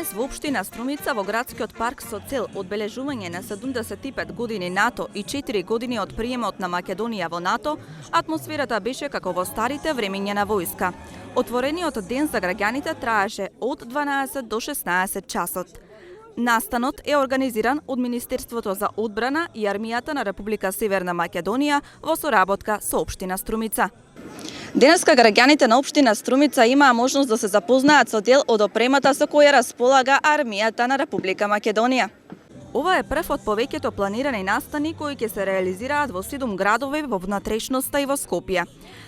денес во општина Струмица во градскиот парк со цел одбележување на 75 години НАТО и 4 години од приемот на Македонија во НАТО, атмосферата беше како во старите времиња на војска. Отворениот ден за граѓаните траеше од 12 до 16 часот. Настанот е организиран од Министерството за одбрана и армијата на Република Северна Македонија во соработка со општина Струмица. Денеска граѓаните на општина Струмица имаа можност да се запознаат со дел од опремата со која располага армијата на Република Македонија. Ова е прв од повеќето планирани настани кои ќе се реализираат во 7 градови во внатрешноста и во Скопје.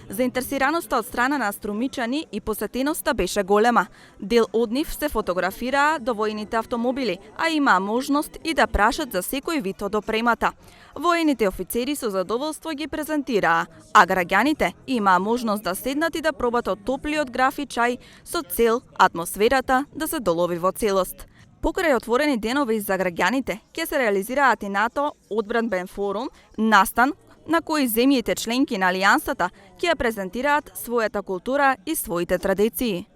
Заинтересираноста од страна на струмичани и посетеноста беше голема. Дел од нив се фотографираа до војните автомобили, а имаа можност и да прашат за секој вид од опремата. Воените офицери со задоволство ги презентираа, а граѓаните имаа можност да седнат и да пробат од топлиот граф и чај со цел атмосферата да се долови во целост. Покрај отворени денови за граѓаните, ќе се реализираат и НАТО одбранбен форум, настан на кој земјите членки на Алијансата ќе ја презентираат својата култура и своите традиции.